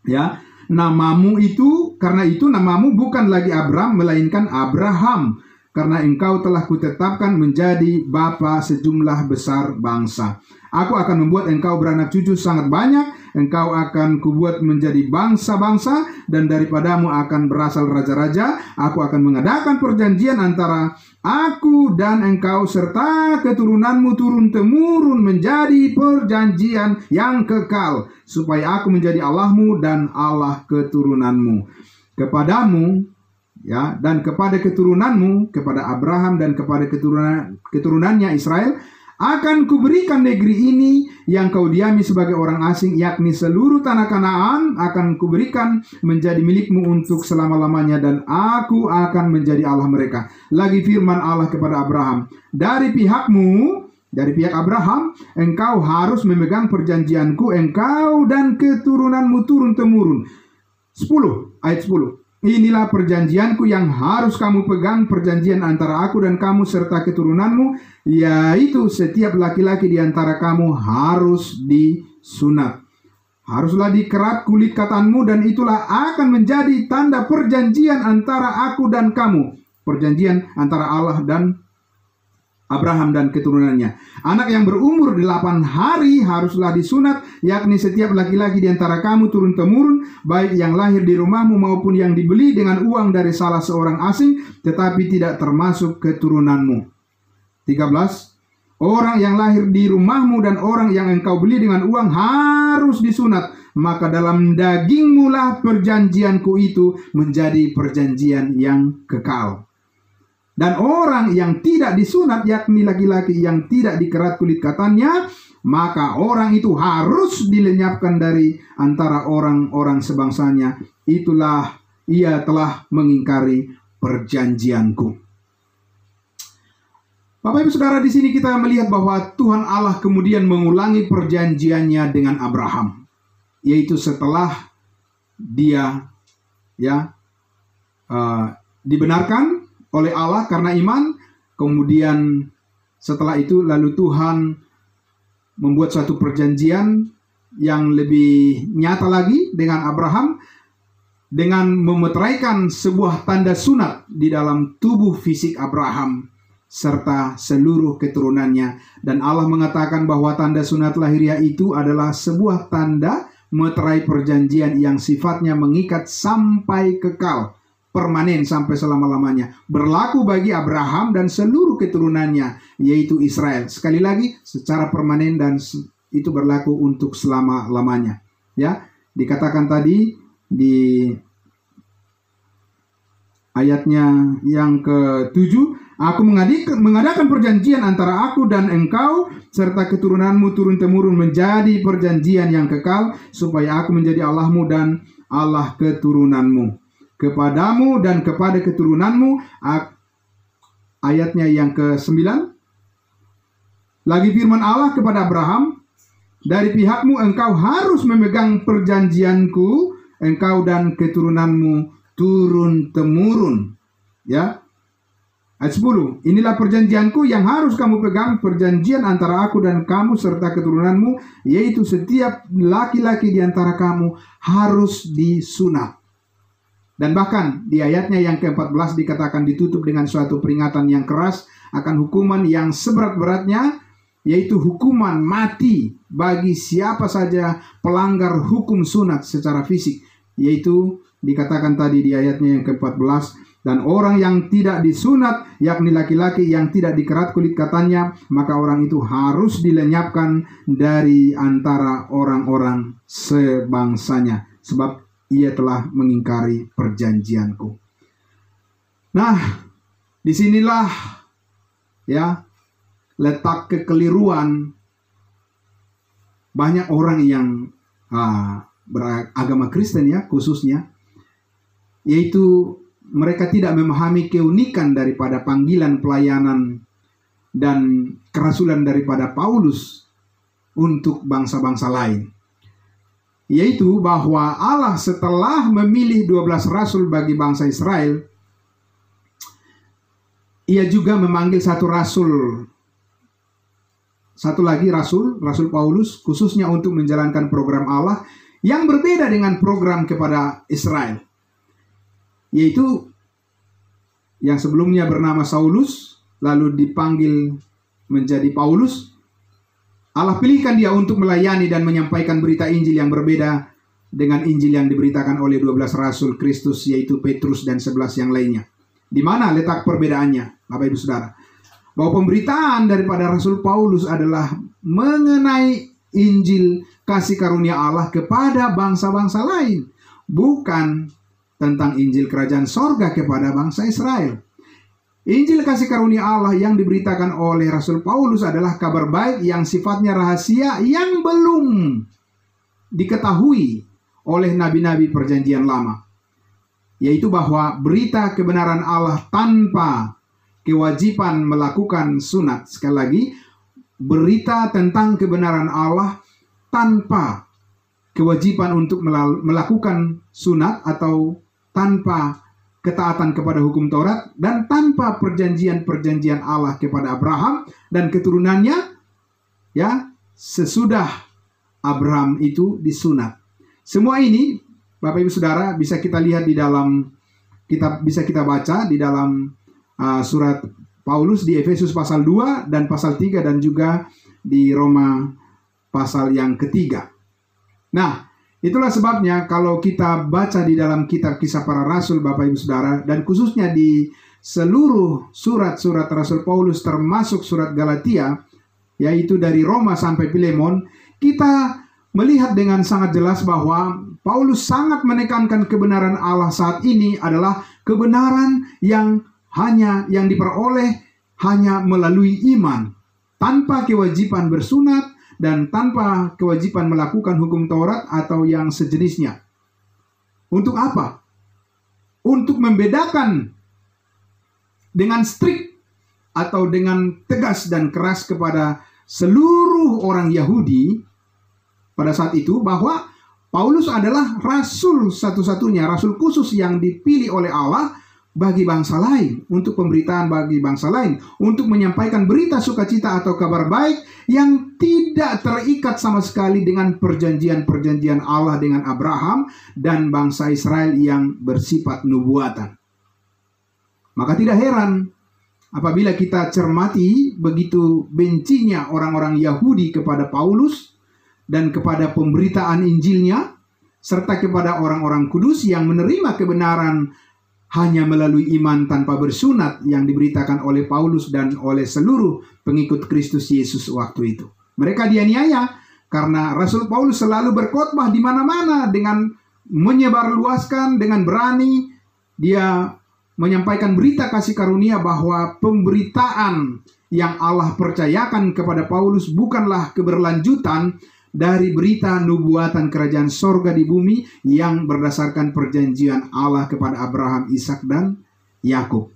Ya, namamu itu karena itu namamu bukan lagi Abram, melainkan Abraham, karena engkau telah kutetapkan menjadi bapa sejumlah besar bangsa. Aku akan membuat engkau beranak cucu sangat banyak, engkau akan kubuat menjadi bangsa-bangsa, dan daripadamu akan berasal raja-raja. Aku akan mengadakan perjanjian antara aku dan engkau serta keturunanmu turun-temurun menjadi perjanjian yang kekal, supaya aku menjadi Allahmu dan Allah keturunanmu. Kepadamu, ya, dan kepada keturunanmu, kepada Abraham dan kepada keturunannya Israel, akan kuberikan negeri ini yang kau diami sebagai orang asing, yakni seluruh tanah Kanaan akan kuberikan menjadi milikmu untuk selama-lamanya, dan aku akan menjadi Allah mereka. Lagi firman Allah kepada Abraham, dari pihakmu, dari pihak Abraham, engkau harus memegang perjanjianku, engkau dan keturunanmu turun-temurun. 10, ayat 10. Inilah perjanjianku yang harus kamu pegang, perjanjian antara aku dan kamu serta keturunanmu, yaitu setiap laki-laki di antara kamu harus disunat. Haruslah dikerat kulit katanmu, dan itulah akan menjadi tanda perjanjian antara aku dan kamu. Perjanjian antara Allah dan Abraham dan keturunannya. Anak yang berumur 8 hari haruslah disunat, yakni setiap laki-laki di antara kamu turun-temurun, baik yang lahir di rumahmu maupun yang dibeli dengan uang dari salah seorang asing, tetapi tidak termasuk keturunanmu. 13. Orang yang lahir di rumahmu dan orang yang engkau beli dengan uang harus disunat, maka dalam dagingmu lah perjanjianku itu menjadi perjanjian yang kekal. Dan orang yang tidak disunat, yakni laki-laki yang tidak dikerat kulit katannya, maka orang itu harus dilenyapkan dari antara orang-orang sebangsanya. Itulah ia telah mengingkari perjanjianku. Bapak Ibu Saudara, di sini kita melihat bahwa Tuhan Allah kemudian mengulangi perjanjiannya dengan Abraham, yaitu setelah dia dibenarkan oleh Allah karena iman. Kemudian setelah itu lalu Tuhan membuat suatu perjanjian yang lebih nyata lagi dengan Abraham, dengan memeteraikan sebuah tanda sunat di dalam tubuh fisik Abraham serta seluruh keturunannya. Dan Allah mengatakan bahwa tanda sunat lahiriah itu adalah sebuah tanda meterai perjanjian yang sifatnya mengikat sampai kekal, permanen sampai selama-lamanya, berlaku bagi Abraham dan seluruh keturunannya, yaitu Israel. Sekali lagi, secara permanen dan itu berlaku untuk selama-lamanya. Ya, dikatakan tadi di ayatnya yang ke-7, aku mengadakan perjanjian antara aku dan engkau serta keturunanmu turun-temurun menjadi perjanjian yang kekal, supaya aku menjadi Allahmu dan Allah keturunanmu. Kepadamu dan kepada keturunanmu, ayatnya yang ke-9, lagi firman Allah kepada Abraham, dari pihakmu engkau harus memegang perjanjianku, engkau dan keturunanmu turun-temurun. Ya, ayat 10, inilah perjanjianku yang harus kamu pegang, perjanjian antara aku dan kamu serta keturunanmu, yaitu setiap laki-laki di antara kamu harus disunat. Dan bahkan di ayatnya yang ke-14 dikatakan ditutup dengan suatu peringatan yang keras akan hukuman yang seberat-beratnya, yaitu hukuman mati bagi siapa saja pelanggar hukum sunat secara fisik. Yaitu dikatakan tadi di ayatnya yang ke-14, dan orang yang tidak disunat, yakni laki-laki yang tidak dikerat kulit katannya, maka orang itu harus dilenyapkan dari antara orang-orang sebangsanya, sebab ia telah mengingkari perjanjianku. Nah, disinilah ya letak kekeliruan banyak orang yang beragama Kristen ya khususnya, yaitu mereka tidak memahami keunikan daripada panggilan pelayanan dan kerasulan daripada Paulus untuk bangsa-bangsa lain. Yaitu bahwa Allah setelah memilih 12 rasul bagi bangsa Israel, ia juga memanggil satu lagi Rasul Paulus, khususnya untuk menjalankan program Allah yang berbeda dengan program kepada Israel. yaitu yang sebelumnya bernama Saulus, lalu dipanggil menjadi Paulus. Allah pilihkan dia untuk melayani dan menyampaikan berita Injil yang berbeda dengan Injil yang diberitakan oleh 12 Rasul Kristus, yaitu Petrus dan 11 yang lainnya. Di mana letak perbedaannya, Bapak Ibu Saudara? Bahwa pemberitaan daripada Rasul Paulus adalah mengenai Injil kasih karunia Allah kepada bangsa-bangsa lain, bukan tentang Injil kerajaan sorga kepada bangsa Israel. Injil kasih karunia Allah yang diberitakan oleh Rasul Paulus adalah kabar baik yang sifatnya rahasia yang belum diketahui oleh nabi-nabi perjanjian lama, yaitu bahwa berita kebenaran Allah tanpa kewajiban melakukan sunat. Sekali lagi, berita tentang kebenaran Allah tanpa kewajiban untuk melakukan sunat atau tanpa ketaatan kepada hukum Taurat dan tanpa perjanjian-perjanjian Allah kepada Abraham dan keturunannya, ya, sesudah Abraham itu disunat. Semua ini, Bapak Ibu Saudara, bisa kita lihat di dalam kitab, bisa kita baca di dalam surat Paulus di Efesus pasal 2 dan pasal 3 dan juga di Roma pasal yang ketiga. Nah, itulah sebabnya kalau kita baca di dalam kitab Kisah Para Rasul, Bapak Ibu Saudara, dan khususnya di seluruh surat-surat Rasul Paulus termasuk surat Galatia, yaitu dari Roma sampai Filemon, kita melihat dengan sangat jelas bahwa Paulus sangat menekankan kebenaran Allah saat ini adalah kebenaran yang diperoleh hanya melalui iman, tanpa kewajiban bersunat dan tanpa kewajiban melakukan hukum Taurat atau yang sejenisnya. Untuk apa? Untuk membedakan dengan strict atau dengan tegas dan keras kepada seluruh orang Yahudi pada saat itu bahwa Paulus adalah rasul satu-satunya, rasul khusus yang dipilih oleh Allah bagi bangsa lain, untuk pemberitaan bagi bangsa lain, untuk menyampaikan berita sukacita atau kabar baik yang tidak terikat sama sekali dengan perjanjian-perjanjian Allah dengan Abraham dan bangsa Israel yang bersifat nubuatan. Maka tidak heran apabila kita cermati begitu bencinya orang-orang Yahudi kepada Paulus dan kepada pemberitaan Injilnya, serta kepada orang-orang kudus yang menerima kebenaran hanya melalui iman tanpa bersunat yang diberitakan oleh Paulus dan oleh seluruh pengikut Kristus Yesus waktu itu. Mereka dianiaya karena Rasul Paulus selalu berkhotbah di mana-mana dengan menyebarluaskan, dengan berani dia menyampaikan berita kasih karunia bahwa pemberitaan yang Allah percayakan kepada Paulus bukanlah keberlanjutan dari berita nubuatan kerajaan sorga di bumi yang berdasarkan perjanjian Allah kepada Abraham, Ishak, dan Yakub.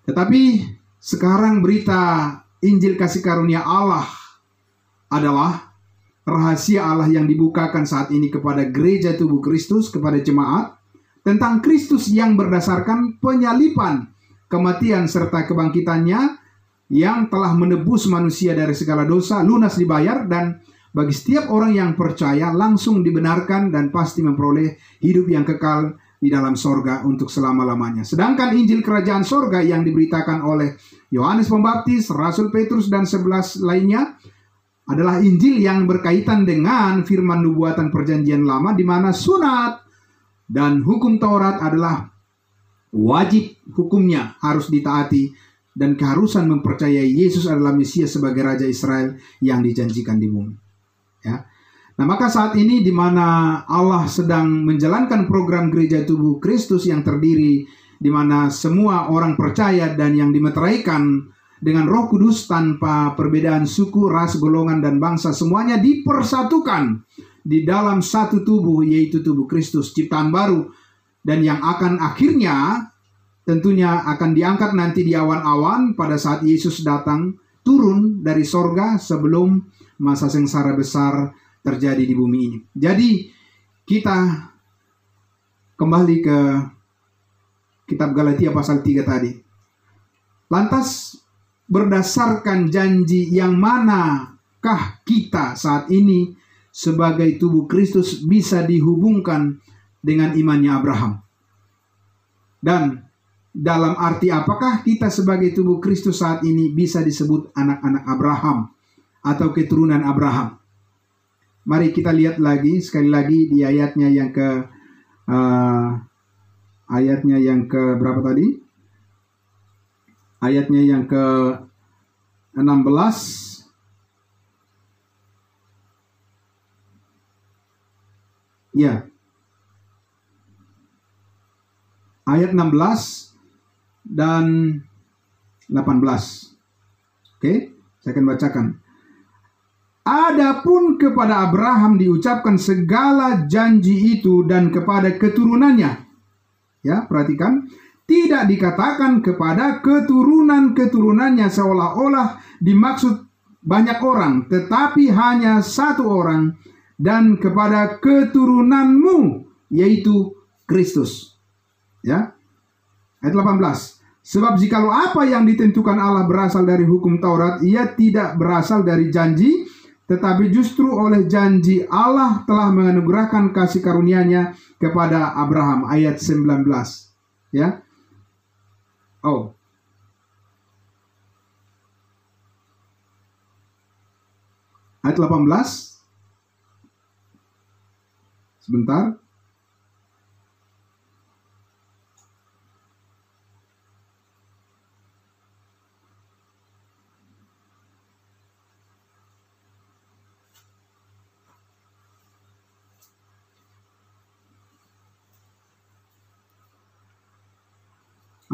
Tetapi sekarang berita Injil kasih karunia Allah adalah rahasia Allah yang dibukakan saat ini kepada gereja tubuh Kristus, kepada jemaat, tentang Kristus yang berdasarkan penyalipan, kematian, serta kebangkitannya yang telah menebus manusia dari segala dosa, lunas dibayar, dan bagi setiap orang yang percaya langsung dibenarkan dan pasti memperoleh hidup yang kekal di dalam sorga untuk selama-lamanya. Sedangkan Injil kerajaan sorga yang diberitakan oleh Yohanes Pembaptis, Rasul Petrus, dan 11 lainnya adalah Injil yang berkaitan dengan firman nubuatan perjanjian lama, di mana sunat dan hukum Taurat adalah wajib hukumnya, harus ditaati, dan keharusan mempercayai Yesus adalah Mesias sebagai Raja Israel yang dijanjikan di bumi. Ya. Nah, maka saat ini di mana Allah sedang menjalankan program gereja tubuh Kristus yang terdiri di mana semua orang percaya dan yang dimeteraikan dengan Roh Kudus tanpa perbedaan suku, ras, golongan, dan bangsa, semuanya dipersatukan di dalam satu tubuh, yaitu tubuh Kristus, ciptaan baru, dan yang akan akhirnya tentunya akan diangkat nanti di awan-awan pada saat Yesus datang turun dari sorga sebelum masa sengsara besar terjadi di bumi ini. Jadi kita kembali ke kitab Galatia pasal 3 tadi. Lantas berdasarkan janji yang manakah kita saat ini sebagai tubuh Kristus bisa dihubungkan dengan imannya Abraham? Dan dalam arti apakah kita sebagai tubuh Kristus saat ini bisa disebut anak-anak Abraham atau keturunan Abraham? Mari kita lihat lagi sekali lagi di ayatnya yang ke berapa tadi? Ayatnya yang ke 16. Ya. Ayat 16 dan 18. Oke, saya akan bacakan. Adapun kepada Abraham diucapkan segala janji itu dan kepada keturunannya. Ya, perhatikan. Tidak dikatakan kepada keturunan-keturunannya seolah-olah dimaksud banyak orang, tetapi hanya satu orang, dan kepada keturunanmu, yaitu Kristus. Ya, ayat 18. Sebab jikalau apa yang ditentukan Allah berasal dari hukum Taurat, ia tidak berasal dari janji, tetapi justru oleh janji Allah telah menganugerahkan kasih karunia-Nya kepada Abraham. Ayat 19. Ya. Oh. Ayat 18. Sebentar.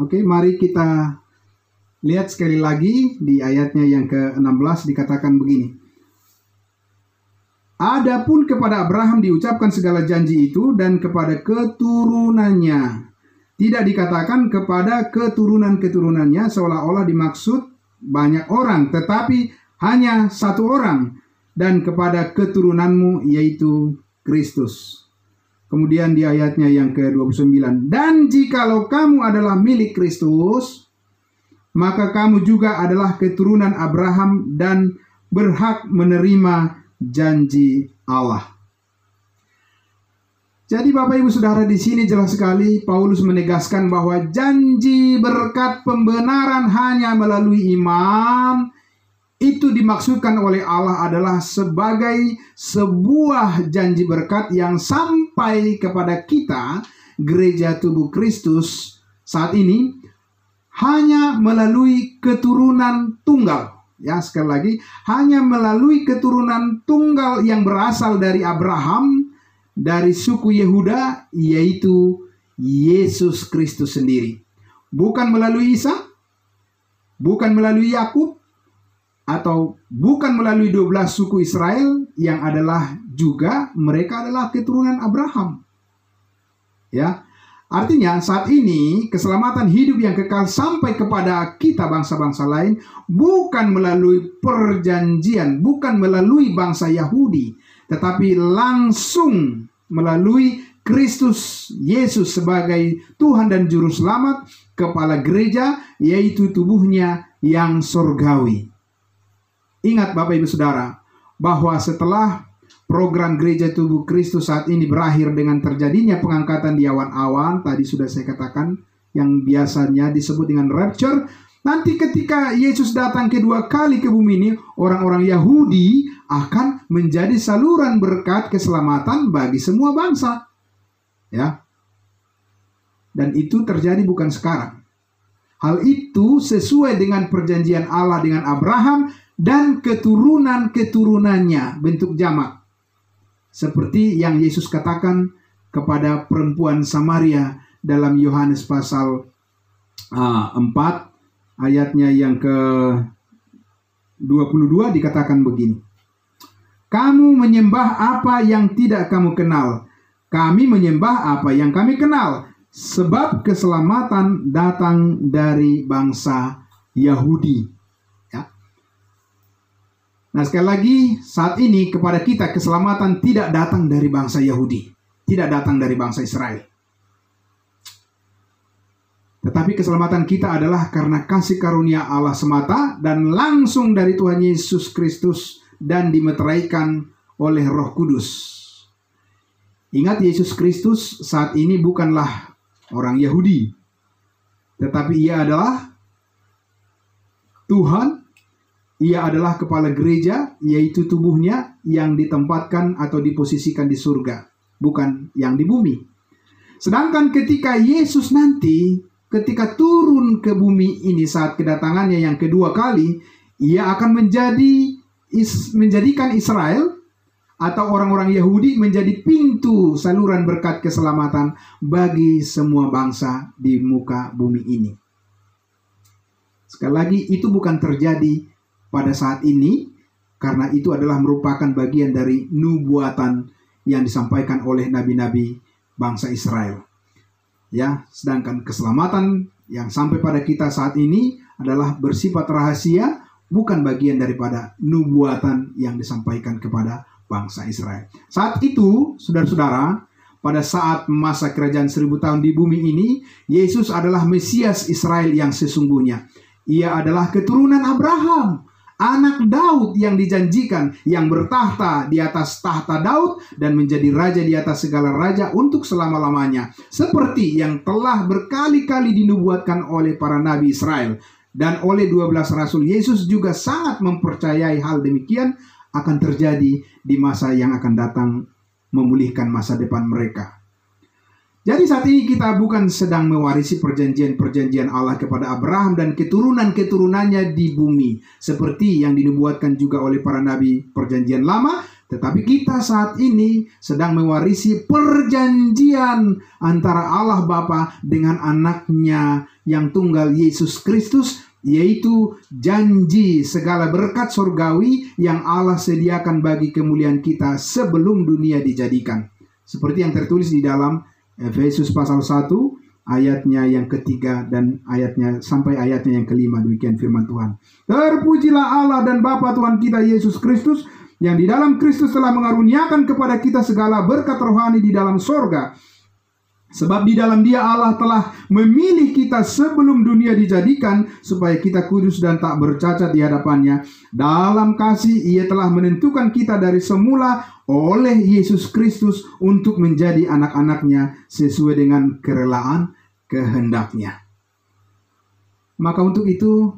Oke, mari kita lihat sekali lagi di ayatnya yang ke-16 dikatakan begini. Adapun kepada Abraham diucapkan segala janji itu dan kepada keturunannya. Tidak dikatakan kepada keturunan-keturunannya seolah-olah dimaksud banyak orang, tetapi hanya satu orang, dan kepada keturunanmu yaitu Kristus. Kemudian di ayatnya yang ke-29. Dan jikalau kamu adalah milik Kristus, maka kamu juga adalah keturunan Abraham dan berhak menerima janji Allah. Jadi Bapak Ibu Saudara, di sini jelas sekali Paulus menegaskan bahwa janji berkat pembenaran hanya melalui iman itu dimaksudkan oleh Allah adalah sebagai sebuah janji berkat yang sampai kepada kita, gereja tubuh Kristus saat ini, hanya melalui keturunan tunggal. Ya, sekali lagi, hanya melalui keturunan tunggal yang berasal dari Abraham, dari suku Yehuda, yaitu Yesus Kristus sendiri. Bukan melalui Isa, bukan melalui Yakub, atau bukan melalui 12 suku Israel yang adalah juga mereka adalah keturunan Abraham. Ya, artinya saat ini keselamatan hidup yang kekal sampai kepada kita bangsa-bangsa lain bukan melalui perjanjian, bukan melalui bangsa Yahudi, tetapi langsung melalui Kristus Yesus sebagai Tuhan dan Juru Selamat, kepala gereja, yaitu tubuhnya yang surgawi. Ingat Bapak Ibu Saudara, bahwa setelah program gereja tubuh Kristus saat ini berakhir dengan terjadinya pengangkatan di awan-awan, tadi sudah saya katakan, yang biasanya disebut dengan rapture, nanti ketika Yesus datang kedua kali ke bumi ini, orang-orang Yahudi akan menjadi saluran berkat keselamatan bagi semua bangsa. Ya. Dan itu terjadi bukan sekarang. Hal itu sesuai dengan perjanjian Allah dengan Abraham dan keturunan-keturunannya, bentuk jamak. Seperti yang Yesus katakan kepada perempuan Samaria dalam Yohanes pasal 4, ayatnya yang ke-22 dikatakan begini. Kamu menyembah apa yang tidak kamu kenal. Kami menyembah apa yang kami kenal. Sebab keselamatan datang dari bangsa Yahudi. Nah, sekali lagi, saat ini kepada kita keselamatan tidak datang dari bangsa Yahudi, tidak datang dari bangsa Israel. Tetapi keselamatan kita adalah karena kasih karunia Allah semata dan langsung dari Tuhan Yesus Kristus dan dimeteraikan oleh Roh Kudus. Ingat, Yesus Kristus saat ini bukanlah orang Yahudi, tetapi Ia adalah Tuhan. Ia adalah kepala gereja, yaitu tubuhnya yang ditempatkan atau diposisikan di surga, bukan yang di bumi. Sedangkan ketika Yesus nanti, ketika turun ke bumi ini saat kedatangannya yang kedua kali, Ia akan menjadikan Israel atau orang-orang Yahudi menjadi pintu saluran berkat keselamatan bagi semua bangsa di muka bumi ini. Sekali lagi, itu bukan terjadi pada saat ini, karena itu adalah merupakan bagian dari nubuatan yang disampaikan oleh nabi-nabi bangsa Israel. Ya, sedangkan keselamatan yang sampai pada kita saat ini adalah bersifat rahasia, bukan bagian daripada nubuatan yang disampaikan kepada bangsa Israel. Saat itu, saudara-saudara, pada saat masa kerajaan 1000 tahun di bumi ini, Yesus adalah Mesias Israel yang sesungguhnya. Ia adalah keturunan Abraham, anak Daud yang dijanjikan, yang bertahta di atas tahta Daud dan menjadi raja di atas segala raja untuk selama-lamanya. Seperti yang telah berkali-kali dinubuatkan oleh para nabi Israel. Dan oleh 12 rasul, Yesus juga sangat mempercayai hal demikian akan terjadi di masa yang akan datang, memulihkan masa depan mereka. Jadi saat ini kita bukan sedang mewarisi perjanjian-perjanjian Allah kepada Abraham dan keturunan-keturunannya di bumi, seperti yang dinubuatkan juga oleh para nabi perjanjian lama, tetapi kita saat ini sedang mewarisi perjanjian antara Allah Bapa dengan anaknya yang tunggal Yesus Kristus, yaitu janji segala berkat surgawi yang Allah sediakan bagi kemuliaan kita sebelum dunia dijadikan. Seperti yang tertulis di dalam Efesus pasal 1 ayatnya yang ketiga dan ayatnya sampai ayatnya yang kelima. Demikian firman Tuhan. Terpujilah Allah dan Bapa Tuhan kita Yesus Kristus, yang di dalam Kristus telah mengaruniakan kepada kita segala berkat rohani di dalam sorga. Sebab di dalam Dia Allah telah memilih kita sebelum dunia dijadikan, supaya kita kudus dan tak bercacat di hadapannya. Dalam kasih Ia telah menentukan kita dari semula oleh Yesus Kristus untuk menjadi anak-anaknya sesuai dengan kerelaan kehendak-Nya. Maka untuk itu,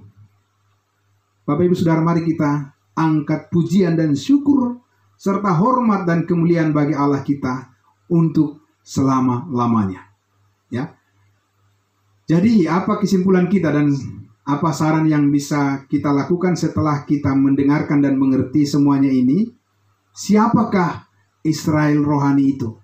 Bapak Ibu Saudara, mari kita angkat pujian dan syukur serta hormat dan kemuliaan bagi Allah kita untuk selama-lamanya. Ya. Jadi apa kesimpulan kita dan apa saran yang bisa kita lakukan setelah kita mendengarkan dan mengerti semuanya ini? Siapakah Israel rohani itu?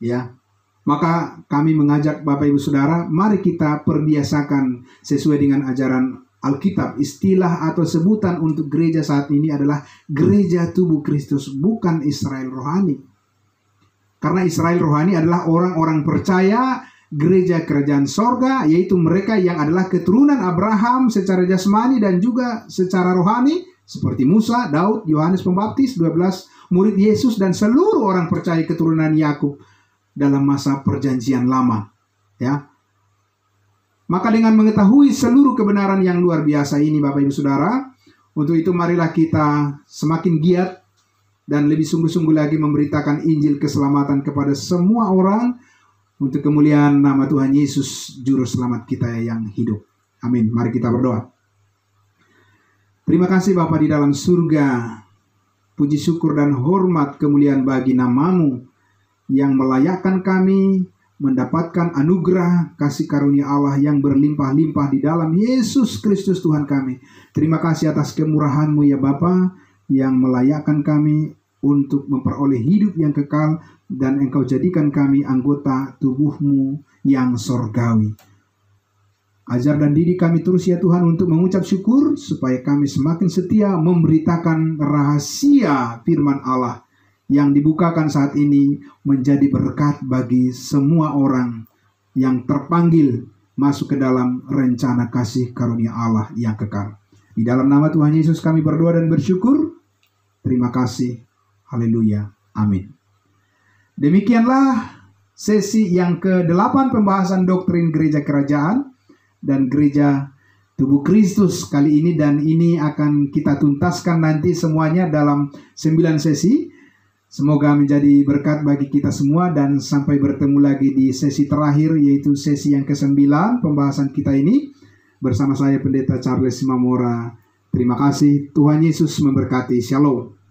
Ya. Maka kami mengajak Bapak Ibu Saudara, mari kita perbiasakan sesuai dengan ajaran Alkitab. Istilah atau sebutan untuk gereja saat ini adalah gereja tubuh Kristus, bukan Israel rohani. Karena Israel rohani adalah orang-orang percaya gereja kerajaan sorga, yaitu mereka yang adalah keturunan Abraham secara jasmani dan juga secara rohani, seperti Musa, Daud, Yohanes Pembaptis, 12 murid Yesus, dan seluruh orang percaya keturunan Yakub dalam masa perjanjian lama. Ya. Maka dengan mengetahui seluruh kebenaran yang luar biasa ini, Bapak Ibu Saudara, untuk itu marilah kita semakin giat dan lebih sungguh-sungguh lagi memberitakan Injil keselamatan kepada semua orang untuk kemuliaan nama Tuhan Yesus, Juru Selamat kita yang hidup. Amin. Mari kita berdoa. Terima kasih Bapa di dalam surga. Puji syukur dan hormat kemuliaan bagi nama-Mu yang melayakkan kami mendapatkan anugerah kasih karunia Allah yang berlimpah-limpah di dalam Yesus Kristus Tuhan kami. Terima kasih atas kemurahan-Mu ya Bapa, yang melayakkan kami untuk memperoleh hidup yang kekal, dan Engkau jadikan kami anggota tubuh-Mu yang sorgawi. Ajar dan didik kami terus ya Tuhan untuk mengucap syukur, supaya kami semakin setia memberitakan rahasia firman Allah yang dibukakan saat ini menjadi berkat bagi semua orang yang terpanggil masuk ke dalam rencana kasih karunia Allah yang kekal. Di dalam nama Tuhan Yesus kami berdoa dan bersyukur. Terima kasih. Haleluya. Amin. Demikianlah sesi yang ke-8 pembahasan doktrin gereja kerajaan dan gereja tubuh Kristus kali ini, dan ini akan kita tuntaskan nanti semuanya dalam 9 sesi. Semoga menjadi berkat bagi kita semua, dan sampai bertemu lagi di sesi terakhir, yaitu sesi yang ke-9 pembahasan kita ini bersama saya Pendeta Charles Simamora. Terima kasih, Tuhan Yesus memberkati. Shalom.